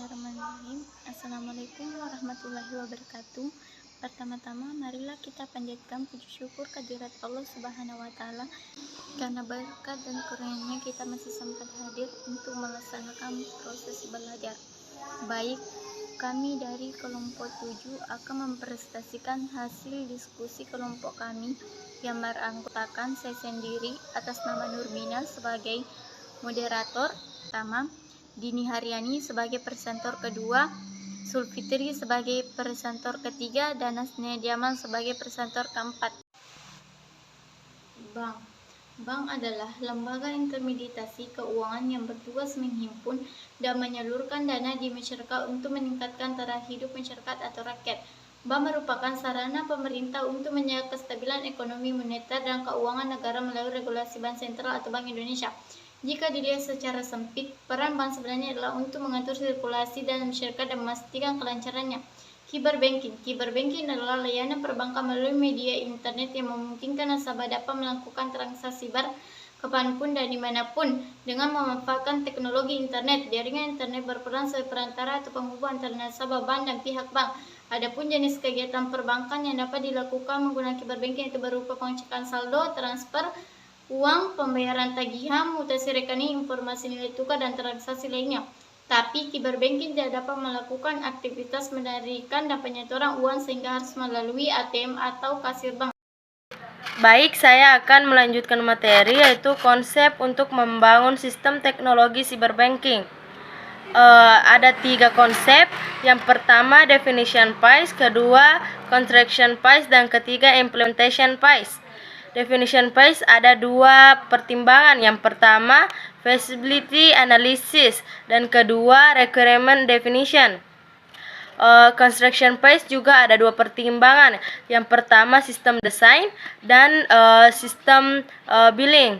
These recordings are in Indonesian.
Bismillahirrahmanirrahim. Assalamualaikum warahmatullahi wabarakatuh. Pertama-tama, marilah kita panjatkan puji syukur kehadirat Allah Subhanahu wa Ta'ala, karena berkat dan karunia-Nya kita masih sempat hadir untuk melaksanakan proses belajar. Baik, kami dari kelompok 7 akan mempresentasikan hasil diskusi kelompok kami yang beranggotakan saya sendiri atas nama Nurmina sebagai moderator pertama, Dini Haryani sebagai presenter kedua, Sulfitri sebagai presenter ketiga, dan Nasnia Diaman sebagai presenter keempat. Bank adalah lembaga intermediasi keuangan yang bertugas menghimpun dan menyalurkan dana di masyarakat untuk meningkatkan taraf hidup masyarakat atau rakyat. Bank merupakan sarana pemerintah untuk menjaga kestabilan ekonomi moneter dan keuangan negara melalui regulasi Bank Sentral atau Bank Indonesia. Jika dilihat secara sempit, peran bank sebenarnya adalah untuk mengatur sirkulasi dalam masyarakat dan memastikan kelancarannya. Cyberbanking adalah layanan perbankan melalui media internet yang memungkinkan nasabah dapat melakukan transaksi bar kapanpun dan dimanapun dengan memanfaatkan teknologi internet. Jaringan internet berperan sebagai perantara atau penghubung antara nasabah bank dan pihak bank. Adapun jenis kegiatan perbankan yang dapat dilakukan menggunakan cyberbanking itu berupa pengecekan saldo, transfer uang, pembayaran tagihan, mutasi rekening, informasi nilai tukar, dan transaksi lainnya. Tapi cyberbanking tidak dapat melakukan aktivitas menarikan dan penyetoran uang sehingga harus melalui ATM atau kasir bank. Baik, saya akan melanjutkan materi yaitu konsep untuk membangun sistem teknologi cyberbanking. Ada 3 konsep. Yang pertama definition phase, kedua construction phase, dan ketiga implementation phase. Definition phase ada 2 pertimbangan. Yang pertama feasibility analysis dan kedua requirement definition. Construction phase juga ada 2 pertimbangan. Yang pertama sistem desain dan sistem billing.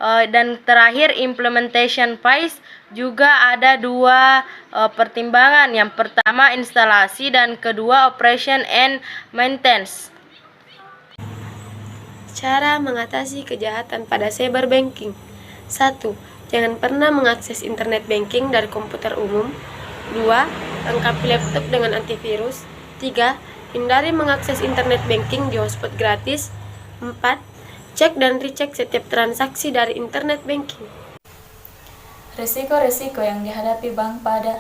Dan terakhir implementation phase juga ada 2 pertimbangan. Yang pertama instalasi dan kedua operation and maintenance. Cara mengatasi kejahatan pada cyberbanking. 1. Jangan pernah mengakses internet banking dari komputer umum. 2. Lengkapi laptop dengan antivirus. 3. Hindari mengakses internet banking di hotspot gratis. 4. Cek dan recheck setiap transaksi dari internet banking. Risiko-risiko yang dihadapi bank pada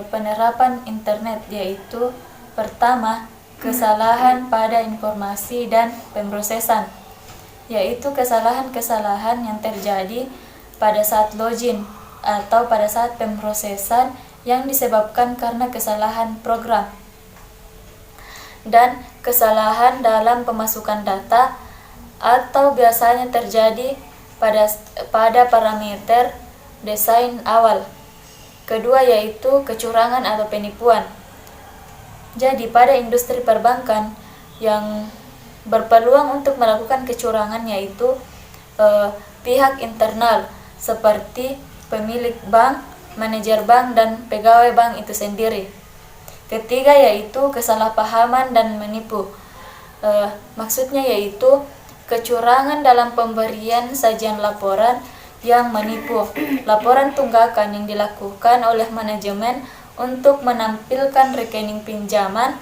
penerapan internet yaitu: pertama, kesalahan pada informasi dan pemrosesan, yaitu kesalahan-kesalahan yang terjadi pada saat login atau pada saat pemrosesan yang disebabkan karena kesalahan program, dan kesalahan dalam pemasukan data atau biasanya terjadi pada parameter desain awal. Kedua yaitu kecurangan atau penipuan. Jadi pada industri perbankan yang berpeluang untuk melakukan kecurangan yaitu pihak internal seperti pemilik bank, manajer bank, dan pegawai bank itu sendiri. Ketiga yaitu kesalahpahaman dan menipu. Maksudnya yaitu kecurangan dalam pemberian sajian laporan yang menipu. Laporan tunggakan yang dilakukan oleh manajemen untuk menampilkan rekening pinjaman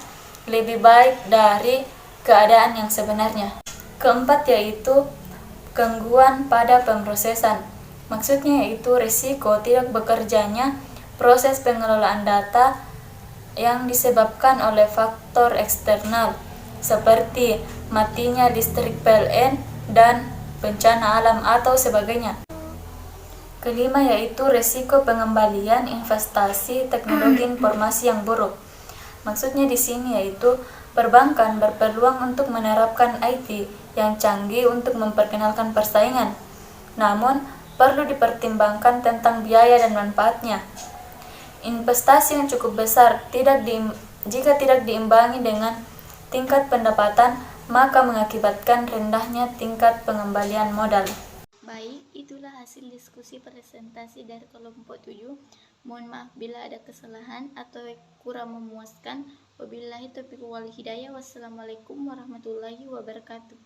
lebih baik dari keadaan yang sebenarnya. Keempat yaitu gangguan pada pemrosesan. Maksudnya yaitu risiko tidak bekerjanya proses pengelolaan data yang disebabkan oleh faktor eksternal seperti matinya listrik PLN dan bencana alam atau sebagainya. Kelima yaitu risiko pengembalian investasi teknologi informasi yang buruk. Maksudnya di sini yaitu perbankan berpeluang untuk menerapkan IT yang canggih untuk memperkenalkan persaingan. Namun, perlu dipertimbangkan tentang biaya dan manfaatnya. Investasi yang cukup besar jika tidak diimbangi dengan tingkat pendapatan, maka mengakibatkan rendahnya tingkat pengembalian modal. Baik, itulah hasil diskusi presentasi dari kelompok 7. Mohon maaf bila ada kesalahan atau kurang memuaskan. Wabillahi taufiq wal hidayah. Wassalamualaikum warahmatullahi wabarakatuh.